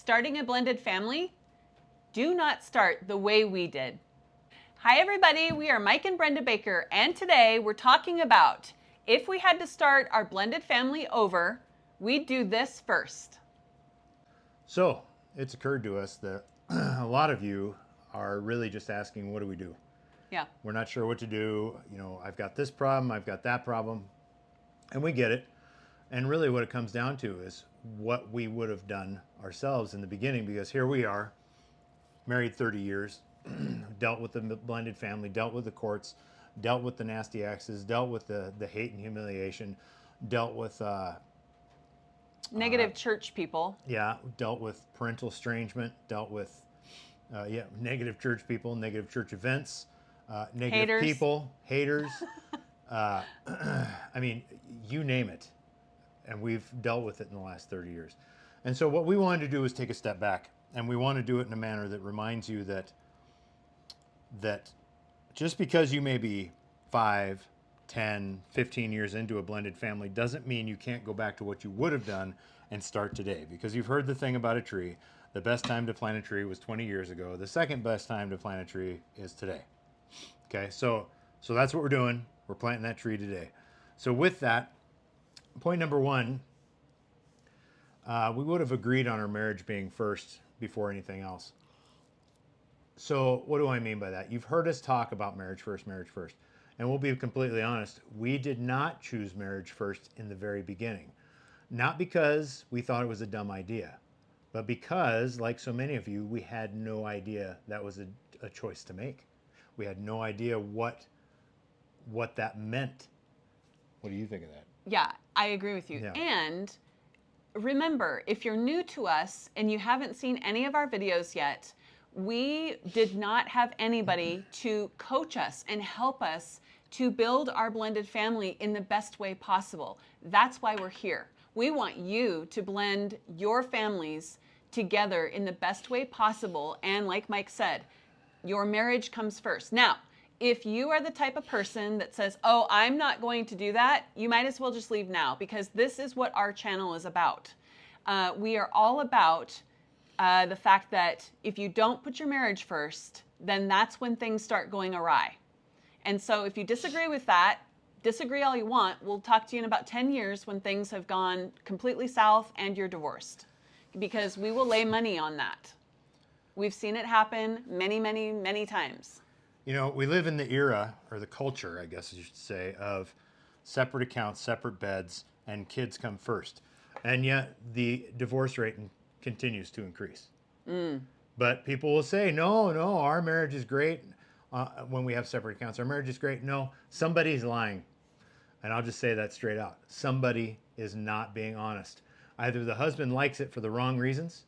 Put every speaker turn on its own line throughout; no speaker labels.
starting a blended family, do not start the way we did. Hi everybody, we are Mike and Brenda Baker, and today we're talking about if we had to start our blended family over, we'd do this first.
So it's occurred to us that a lot of you are really just asking, what do we do?
Yeah.
We're not sure what to do. You know, I've got this problem, I've got that problem, and we get it. And really what it comes down to is what we would have done ourselves in the beginning, because here we are, married 30 years, dealt with the blended family, dealt with the courts, dealt with the nasty exes, dealt with the hate and humiliation, dealt with
Negative church people.
dealt with parental estrangement, dealt with negative church people, negative church events, negative
Haters.
people, haters. I mean, you name it. And we've dealt with it in the last 30 years. And so what we wanted to do is take a step back, and we want to do it in a manner that reminds you that just because you may be 5, 10, 15 years into a blended family doesn't mean you can't go back to what you would have done and start today. Because you've heard the thing about a tree. The best time to plant a tree was 20 years ago. The second best time to plant a tree is today. Okay, so that's what we're doing. We're planting that tree today. So with that, point number one, we would have agreed on our marriage being first before anything else. So what do I mean by that? You've heard us talk about marriage first, marriage first. And we'll be completely honest, we did not choose marriage first in the very beginning. Not because we thought it was a dumb idea, but because, like so many of you, we had no idea that was a choice to make. We had no idea what that meant. What do you think of that?
Yeah, I agree with you.
Yeah.
And remember, if you're new to us and you haven't seen any of our videos yet, we did not have anybody to coach us and help us to build our blended family in the best way possible. That's why we're here. We want you to blend your families together in the best way possible. And like Mike said, your marriage comes first. Now, if you are the type of person that says, oh, I'm not going to do that, you might as well just leave now, because this is what our channel is about. We are all about the fact that if you don't put your marriage first, then that's when things start going awry. And so if you disagree with that, disagree all you want. We'll talk to you in about 10 years when things have gone completely south and you're divorced, because we will lay money on that. We've seen it happen many, many, many times.
You know, we live in the era, or the culture, I guess you should say, of separate accounts, separate beds, and kids come first. And yet the divorce rate continues to increase. But people will say, no, our marriage is great. When we have separate accounts, our marriage is great. No, somebody's lying. And I'll just say that straight out. Somebody is not being honest. Either the husband likes it for the wrong reasons,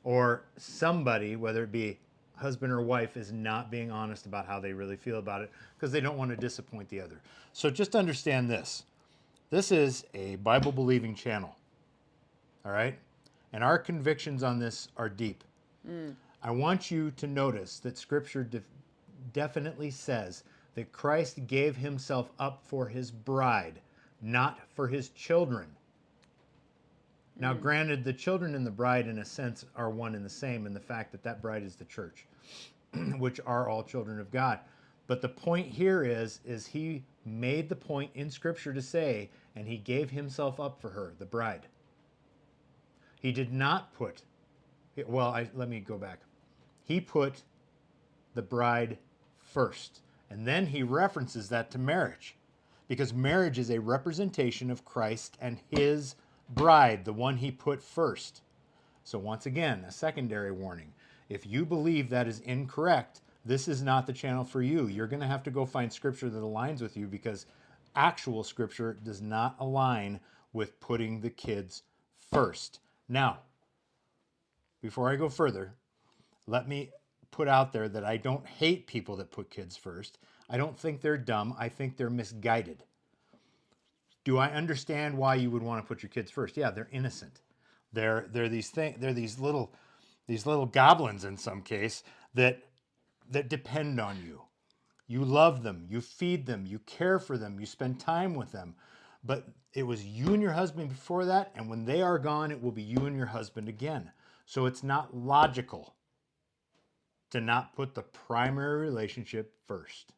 or somebody, whether it be husband or wife, is not being honest about how they really feel about it because they don't want to disappoint the other. So just understand this. This is a Bible-believing channel, all right? And our convictions on this are deep. I want you to notice that Scripture definitely says that Christ gave himself up for his bride, not for his children. Now, granted, the children and the bride, in a sense, are one and the same in the fact that that bride is the church, which are all children of God. But the point here is he made the point in Scripture to say, and he gave himself up for her, the bride. He did not put, let me go back. He put the bride first. And then he references that to marriage, because marriage is a representation of Christ and his bride, the one he put first. So once again, a secondary warning. If you believe that is incorrect, this is not the channel for you. You're going to have to go find Scripture that aligns with you, because actual Scripture does not align with putting the kids first. Now, before I go further, let me put out there that I don't hate people that put kids first. I don't think they're dumb. I think they're misguided. Do I understand why you would want to put your kids first? Yeah, they're innocent. They're these little goblins in some case that depend on you. You love them, you feed them, you care for them, you spend time with them. But it was you and your husband before that, and when they are gone, it will be you and your husband again. So it's not logical to not put the primary relationship first.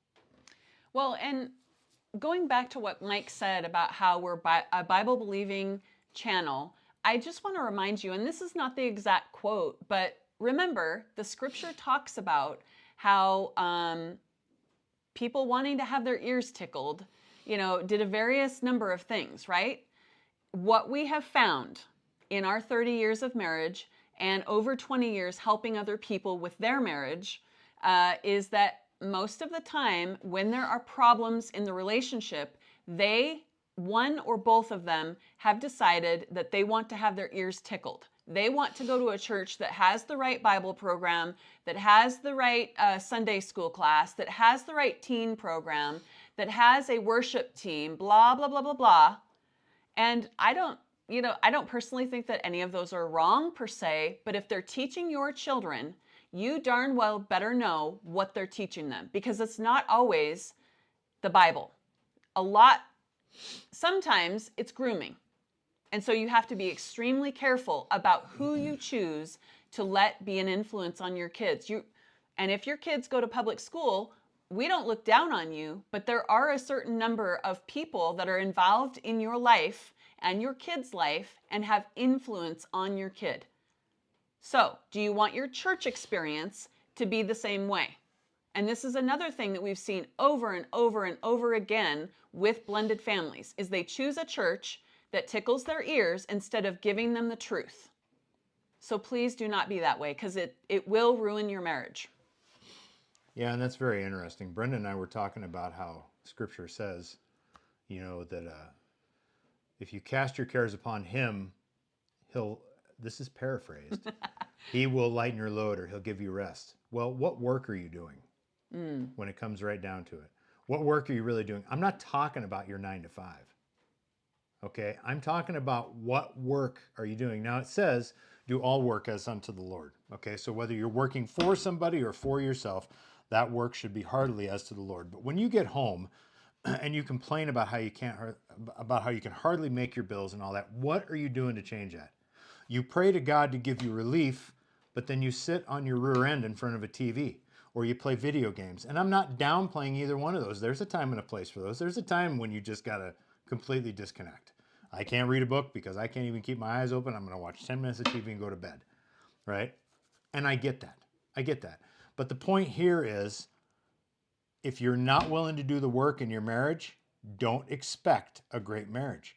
Well, and going back to what Mike said about how we're a Bible believing channel, I just want to remind you, and this is not the exact quote, but remember the scripture talks about how people wanting to have their ears tickled, did a various number of things, right? What we have found in our 30 years of marriage and over 20 years helping other people with their marriage is that most of the time when there are problems in the relationship, one or both of them have decided that they want to have their ears tickled. They want to go to a church that has the right Bible program, that has the right Sunday school class, that has the right teen program, that has a worship team, blah, blah, blah, blah, blah. And I don't personally think that any of those are wrong per se, but if they're teaching your children, you darn well better know what they're teaching them, because it's not always the Bible. Sometimes it's grooming. And so you have to be extremely careful about who you choose to let be an influence on your kids. And if your kids go to public school, we don't look down on you, but there are a certain number of people that are involved in your life and your kid's life and have influence on your kid. So, do you want your church experience to be the same way? And this is another thing that we've seen over and over and over again with blended families, is they choose a church that tickles their ears instead of giving them the truth. So please do not be that way, because it will ruin your marriage.
Yeah, and that's very interesting. Brenda and I were talking about how Scripture says, that if you cast your cares upon Him, this is paraphrased, He will lighten your load, or He'll give you rest. Well, what work are you doing when it comes right down to it? What work are you really doing? I'm not talking about your 9 to 5. Okay, I'm talking about what work are you doing. Now it says, do all work as unto the Lord. Okay, so whether you're working for somebody or for yourself, that work should be heartily as to the Lord. But when you get home and you complain about how you can hardly make your bills and all that, what are you doing to change that? You pray to God to give you relief, but then you sit on your rear end in front of a TV, or you play video games. And I'm not downplaying either one of those. There's a time and a place for those. There's a time when you just gotta completely disconnect. I can't read a book because I can't even keep my eyes open. I'm going to watch 10 minutes of TV and go to bed, right? And I get that. But the point here is, if you're not willing to do the work in your marriage, don't expect a great marriage.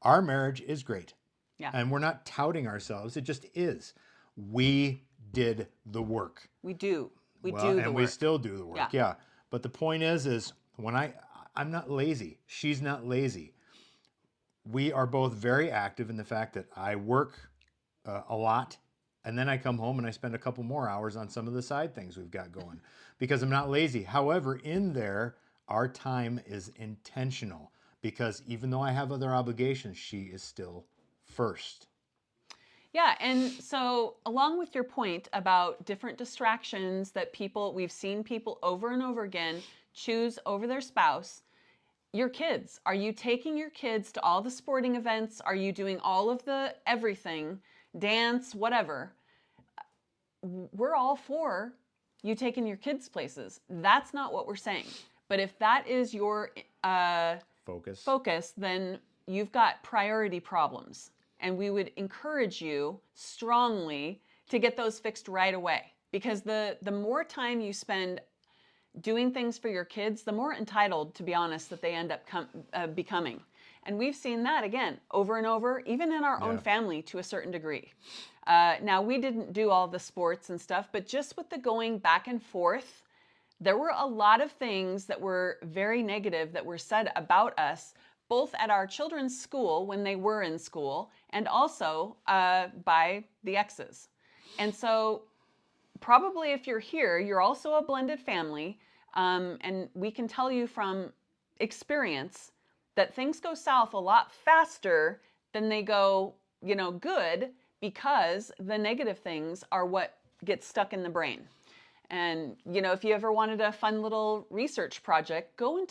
Our marriage is great.
Yeah.
And we're not touting ourselves. It just is. We did the work.
We do. We do the work.
And we still do the work.
Yeah.
But the point is when I'm not lazy. She's not lazy. We are both very active in the fact that I work a lot, and then I come home and I spend a couple more hours on some of the side things we've got going because I'm not lazy. However, in there, our time is intentional, because even though I have other obligations, she is still first.
Yeah, and so along with your point about different distractions that we've seen people over and over again choose over their spouse, your kids. Are you taking your kids to all the sporting events? Are you doing all of the everything, dance, whatever? We're all for you taking your kids places. That's not what we're saying. But if that is your focus, then you've got priority problems. And we would encourage you strongly to get those fixed right away. Because the more time you spend doing things for your kids, the more entitled, to be honest, that they end up becoming. And we've seen that again over and over, even in our own family to a certain degree. Now, we didn't do all the sports and stuff, but just with the going back and forth, there were a lot of things that were very negative that were said about us, both at our children's school when they were in school, and also by the exes. And so probably if you're here, you're also a blended family, and we can tell you from experience that things go south a lot faster than they go, good, because the negative things are what gets stuck in the brain. And, if you ever wanted a fun little research project, go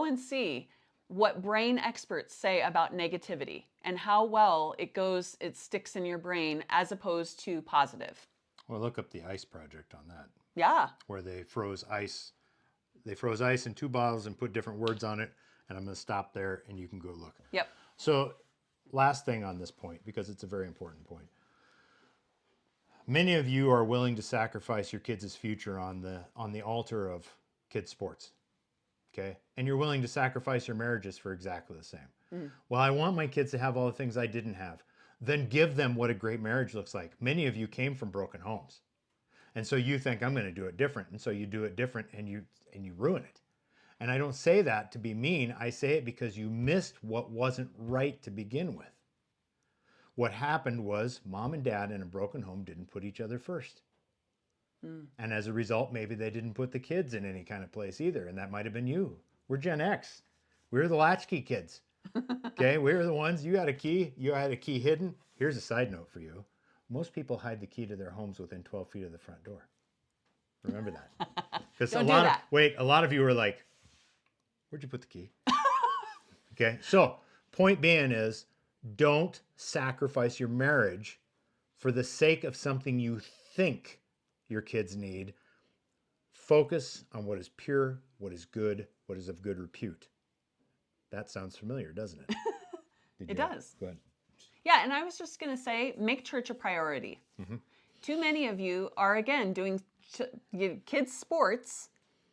and see what brain experts say about negativity and how well it sticks in your brain as opposed to positive.
Well, look up the ice project on that,
Yeah.
where they froze ice. They froze ice in 2 bottles and put different words on it. And I'm going to stop there and you can go look.
Yep.
So, last thing on this point, because it's a very important point. Many of you are willing to sacrifice your kids' future on the altar of kids' sports. Okay? And you're willing to sacrifice your marriages for exactly the same. Well, I want my kids to have all the things I didn't have. Then give them what a great marriage looks like. Many of you came from broken homes. And so you think I'm going to do it different. And so you do it different and you ruin it. And I don't say that to be mean. I say it because you missed what wasn't right to begin with. What happened was mom and dad in a broken home didn't put each other first. And as a result, maybe they didn't put the kids in any kind of place either. And that might have been you. We're Gen X. We're the latchkey kids. Okay, we're the ones, you had a key hidden. Here's a side note for you. Most people hide the key to their homes within 12 feet of the front door. Remember that. Because a lot of you were like, where'd you put the key? Okay, so point being is, don't sacrifice your marriage for the sake of something you think your kids need. Focus on what is pure, what is good, what is of good repute. That sounds familiar, doesn't it?
It does.
Go ahead.
Yeah, and I was just going to say, make church a priority. Too many of you are, again, doing kids' sports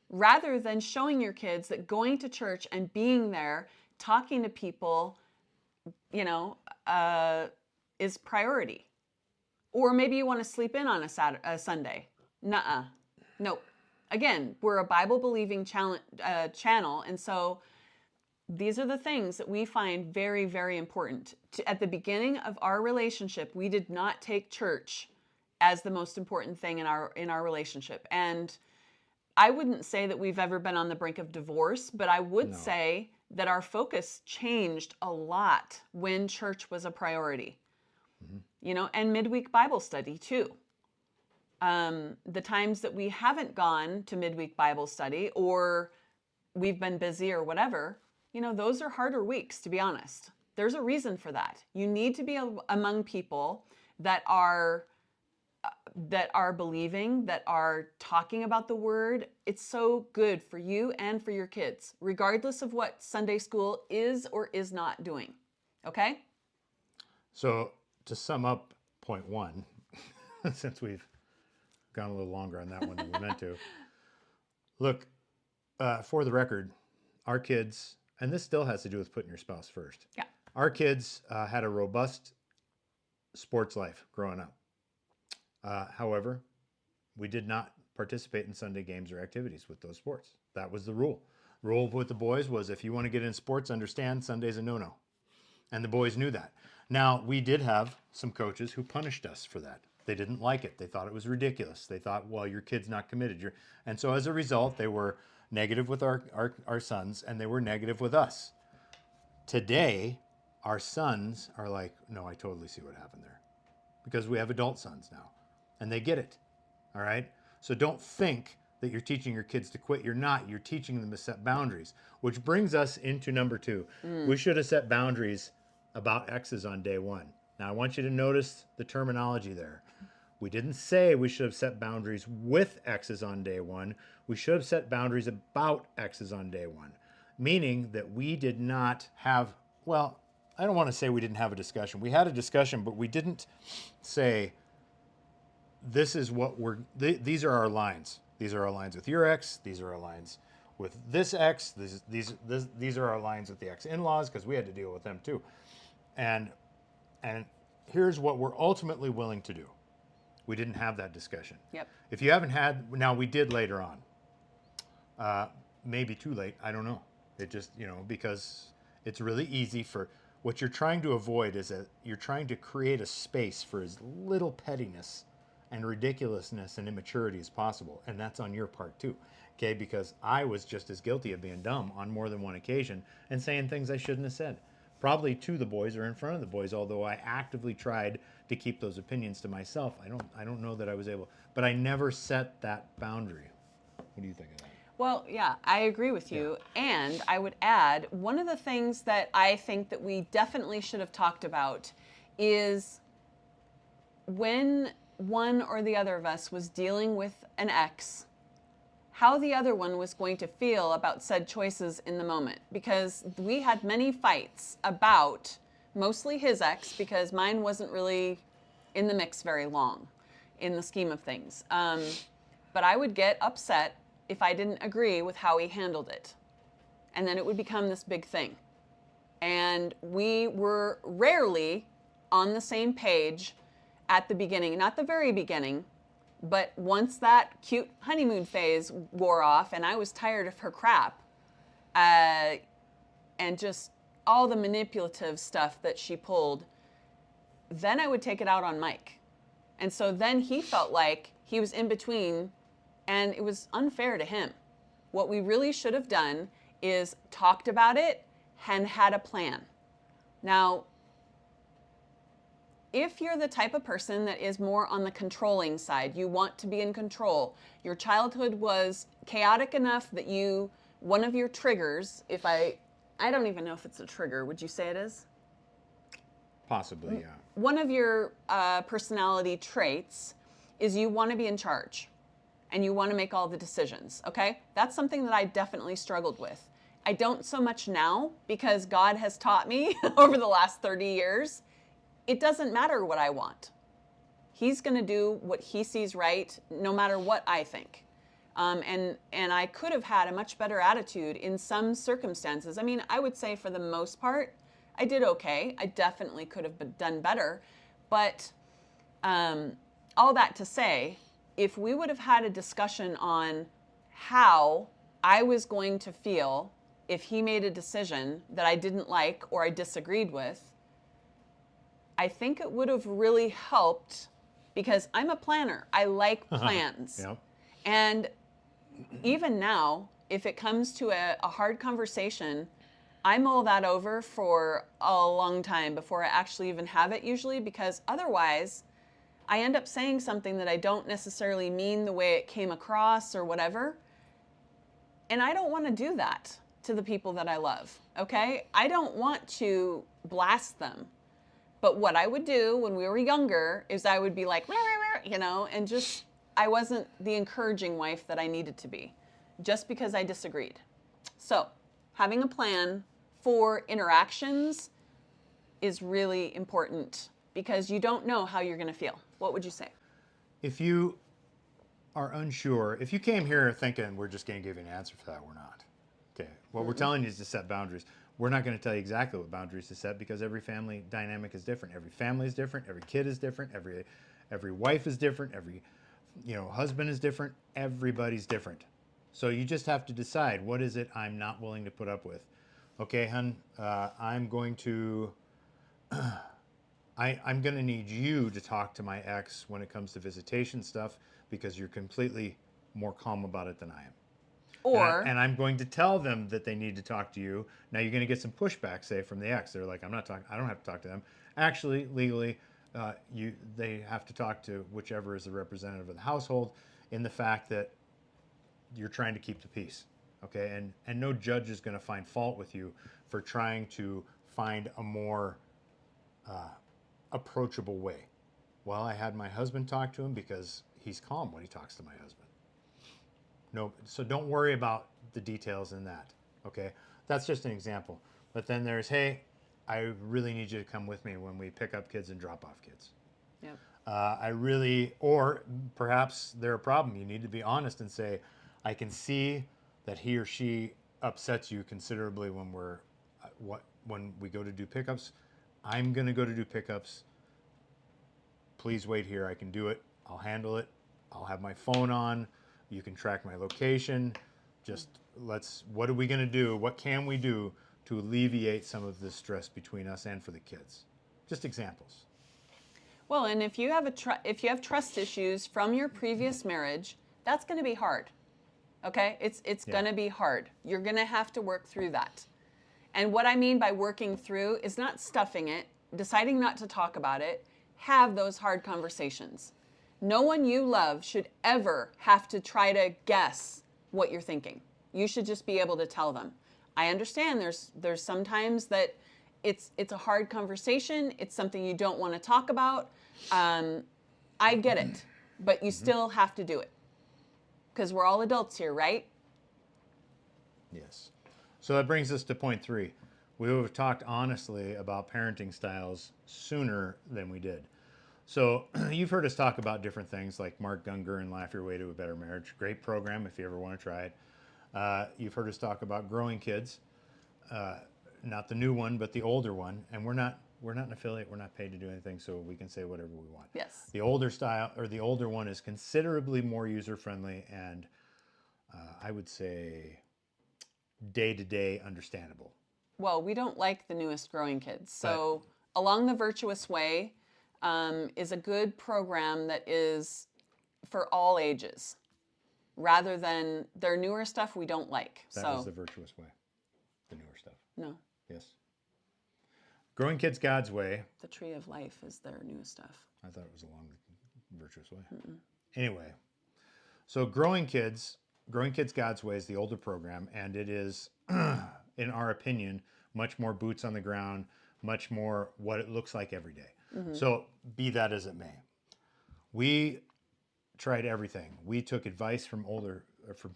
rather than showing your kids that going to church and being there, talking to people, is priority. Or maybe you want to sleep in on a Sunday. Nuh-uh. Nope. Again, we're a Bible-believing channel, and so these are the things that we find very, very important. At the beginning of our relationship, we did not take church as the most important thing in our relationship. And I wouldn't say that we've ever been on the brink of divorce, but I would say that our focus changed a lot when church was a priority. And midweek Bible study too. The times that we haven't gone to midweek Bible study or we've been busy or whatever, those are harder weeks, to be honest. There's a reason for that. You need to be among people that are believing, that are talking about the word. It's so good for you and for your kids, regardless of what Sunday school is or is not doing. Okay?
So to sum up point 1, since we've gone a little longer on that one than we meant to, look, for the record, our kids, and this still has to do with putting your spouse first.
Yeah.
Our kids had a robust sports life growing up. However, we did not participate in Sunday games or activities with those sports. That was the rule. Rule with the boys was if you want to get in sports, understand Sunday's a no-no. And the boys knew that. Now, we did have some coaches who punished us for that. They didn't like it. They thought it was ridiculous. They thought, well, your kid's not committed. And so as a result, they were negative with our sons, and they were negative with us. Today, our sons are like, no, I totally see what happened there. Because we have adult sons now, and they get it, all right? So don't think that you're teaching your kids to quit. You're not. You're teaching them to set boundaries, which brings us into number 2. We should have set boundaries about exes on day 1. Now, I want you to notice the terminology there. We didn't say we should have set boundaries with exes on day 1. We should have set boundaries about exes on day 1, meaning that we did not have, well, I don't want to say we didn't have a discussion. We had a discussion, but we didn't say, this is what these are our lines. These are our lines with your ex. These are our lines with this ex. These are our lines with the ex-in-laws, because we had to deal with them too. And here's what we're ultimately willing to do. We didn't have that discussion.
Yep.
If you haven't had, now we did later on. Maybe too late, I don't know. It just, because it's really easy for, what you're trying to avoid is that you're trying to create a space for as little pettiness and ridiculousness and immaturity as possible. And that's on your part too, okay? Because I was just as guilty of being dumb on more than one occasion and saying things I shouldn't have said. Probably to the boys or in front of the boys, although I actively tried to keep those opinions to myself. I don't know that I was able, but I never set that boundary. What do you think of that?
Well, yeah, I agree with you. And I would add, one of the things that I think that we definitely should have talked about is when one or the other of us was dealing with an ex, how the other one was going to feel about said choices in the moment. Because we had many fights about mostly his ex, because mine wasn't really in the mix very long in the scheme of things. But I would get upset if I didn't agree with how he handled it. And then it would become this big thing. And we were rarely on the same page at the beginning, not the very beginning, but once that cute honeymoon phase wore off and I was tired of her crap, and just all the manipulative stuff that she pulled, then I would take it out on Mike. And so then he felt like he was in between, and it was unfair to him. What we really should have done is talked about it and had a plan. Now, if you're the type of person that is more on the controlling side, you want to be in control, your childhood was chaotic enough that one of your triggers, I don't even know if it's a trigger, would you say it is?
Possibly, yeah.
One of your personality traits is you want to be in charge and you want to make all the decisions, okay? That's something that I definitely struggled with. I don't so much now because God has taught me over the last 30 years, it doesn't matter what I want. He's going to do what he sees right, no matter what I think. And I could have had a much better attitude in some circumstances. I mean, I would say for the most part, I did okay. I definitely could have done better. But all that to say, if we would have had a discussion on how I was going to feel if he made a decision that I didn't like or I disagreed with, I think it would have really helped, because I'm a planner. I like plans.
Yeah.
And even now, if it comes to a hard conversation, I mull that over for a long time before I actually even have it usually, because otherwise I end up saying something that I don't necessarily mean the way it came across or whatever. And I don't want to do that to the people that I love, okay? I don't want to blast them. But what I would do when we were younger is I would be like, and just, I wasn't the encouraging wife that I needed to be, just because I disagreed. So having a plan for interactions is really important, because you don't know how you're going to feel. What would you say?
If you are unsure, if you came here thinking we're just going to give you an answer for that, we're not. Okay. What we're telling you is to set boundaries. We're not going to tell you exactly what boundaries to set, because every family dynamic is different. Every family is different. Every kid is different. Every wife is different. Every husband is different. Everybody's different. So you just have to decide, what is it I'm not willing to put up with? Okay, hun, I'm going to need you to talk to my ex when it comes to visitation stuff, because you're completely more calm about it than I am.
Or,
and I'm going to tell them that they need to talk to you. Now you're going to get some pushback, say, from the ex. They're like, I don't have to talk to them. Actually, legally, they have to talk to whichever is the representative of the household, in the fact that you're trying to keep the peace. Okay, and no judge is going to find fault with you for trying to find a more approachable way. Well, I had my husband talk to him because he's calm when he talks to my husband. No, so don't worry about the details in that. Okay, that's just an example. But then there's, hey, I really need you to come with me when we pick up kids and drop off kids.
yep.
Or perhaps they're a problem. You need to be honest and say, I can see that he or she upsets you considerably when we go to do pickups. I'm going to go to do pickups. Please wait here. I can do it. I'll handle it. I'll have my phone on. You can track my location. What are we going to do? What can we do to alleviate some of this stress between us and for the kids? Just examples.
Well, and if you have trust issues from your previous marriage, that's going to be hard. Okay? It's going to be hard. You're going to have to work through that. And what I mean by working through is not stuffing it, deciding not to talk about it. Have those hard conversations. No one you love should ever have to try to guess what you're thinking. You should just be able to tell them. I understand there's sometimes that it's a hard conversation. It's something you don't want to talk about. I get it, but you still have to do it because we're all adults here, right?
Yes. So that brings us to point 3. We would have talked honestly about parenting styles sooner than we did. So you've heard us talk about different things like Mark Gungor and Laugh Your Way to a Better Marriage. Great program if you ever want to try it. You've heard us talk about Growing Kids, not the new one, but the older one. And we're not an affiliate. We're not paid to do anything, so we can say whatever we want.
Yes.
The older style or the older one is considerably more user friendly and I would say day-to-day understandable.
Well, we don't like the newest Growing Kids. So Along the Virtuous Way is a good program that is for all ages, rather than their newer stuff we don't like.
That was the Virtuous Way, the newer stuff.
No,
Yes. Growing Kids God's Way.
the Tree of Life is their newest stuff.
I thought it was along the Virtuous Way. Anyway, so Growing Kids God's Way is the older program, and it is, in our opinion, much more boots on the ground, much more what it looks like every day. So be that as it may. We tried everything. We took advice from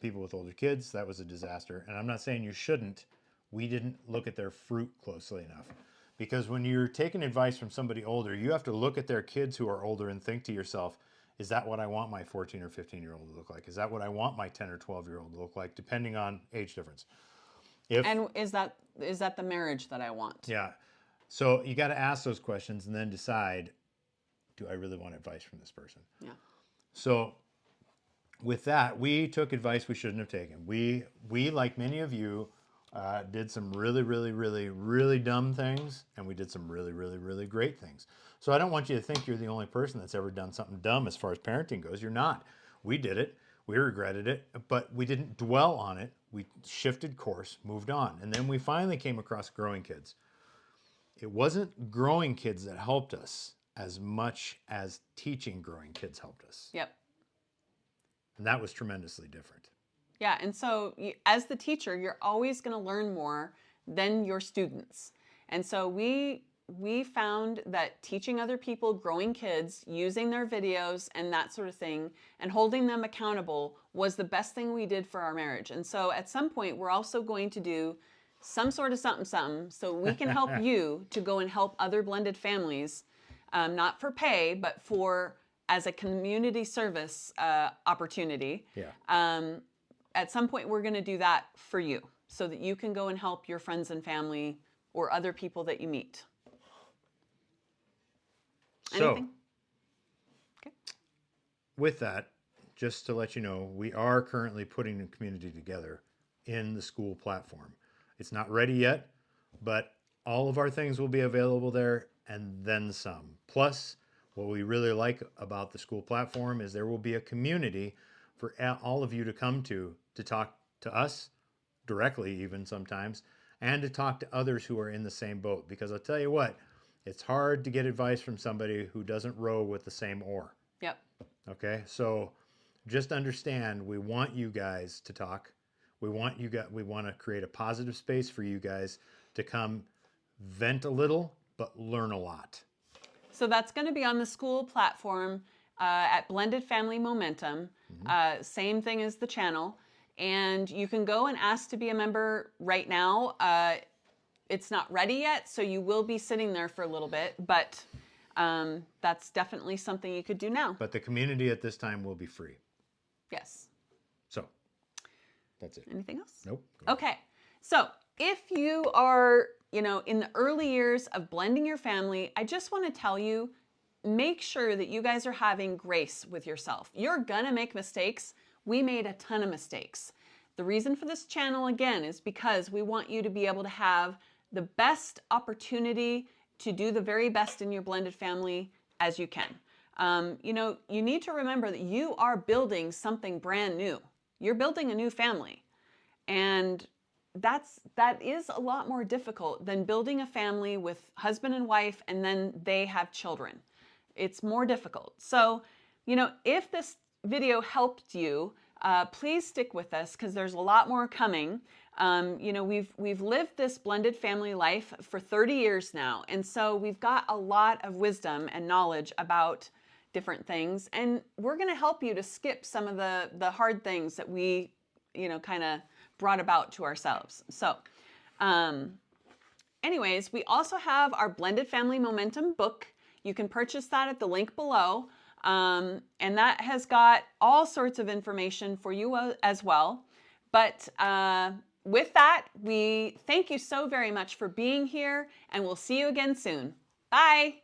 people with older kids. That was a disaster. And I'm not saying you shouldn't. We didn't look at their fruit closely enough. Because when you're taking advice from somebody older, you have to look at their kids who are older and think to yourself, is that what I want my 14 or 15-year-old to look like? Is that what I want my 10 or 12-year-old to look like, depending on age difference?
And is that the marriage that I want?
Yeah. So you got to ask those questions and then decide, do I really want advice from this person?
Yeah.
So with that, we took advice we shouldn't have taken. We like many of you, did some really, really, really, really dumb things, and we did some really, really, really great things. So I don't want you to think you're the only person that's ever done something dumb as far as parenting goes. You're not. We did it. We regretted it, but we didn't dwell on it. We shifted course, moved on. And then we finally came across Growing Kids. It wasn't Growing Kids that helped us as much as teaching Growing Kids helped us.
Yep.
And that was tremendously different.
Yeah, and so as the teacher, you're always going to learn more than your students. And so we found that teaching other people, growing kids, using their videos and that sort of thing, and holding them accountable was the best thing we did for our marriage. And so at some point, we're also going to do some sort of something so we can help you to go and help other blended families, not for pay, but for as a community service opportunity.
Yeah.
At some point, we're going to do that for you so that you can go and help your friends and family or other people that you meet. Anything?
So, with that, just to let you know, we are currently putting the community together in the Skool platform. It's not ready yet, but all of our things will be available there and then some. Plus, what we really like about the Skool platform is there will be a community for all of you to come to talk to us directly, even sometimes, and to talk to others who are in the same boat. Because I'll tell you what, it's hard to get advice from somebody who doesn't row with the same oar.
Yep.
Okay, so just understand, we want you guys to talk. We want to create a positive space for you guys to come vent a little, but learn a lot.
So that's going to be on the Skool platform at Blended Family Momentum. Same thing as the channel. And you can go and ask to be a member right now. It's not ready yet, so you will be sitting there for a little bit, but that's definitely something you could do now.
But the community at this time will be free.
Yes.
So, that's it.
Anything else?
Nope.
Okay. So if you are, in the early years of blending your family, I just want to tell you, make sure that you guys are having grace with yourself. You're gonna make mistakes. We made a ton of mistakes. The reason for this channel, again, is because we want you to be able to have the best opportunity to do the very best in your blended family as you can. You need to remember that you are building something brand new. You're building a new family. And that is a lot more difficult than building a family with husband and wife and then they have children. It's more difficult. So, if this video helped you, please stick with us because there's a lot more coming. We've lived this blended family life for 30 years now, and so we've got a lot of wisdom and knowledge about different things, and we're going to help you to skip some of the hard things that we, kind of brought about to ourselves. So, anyways, we also have our Blended Family Momentum book. You can purchase that at the link below. And that has got all sorts of information for you as well. But with that, we thank you so very much for being here, and we'll see you again soon. Bye.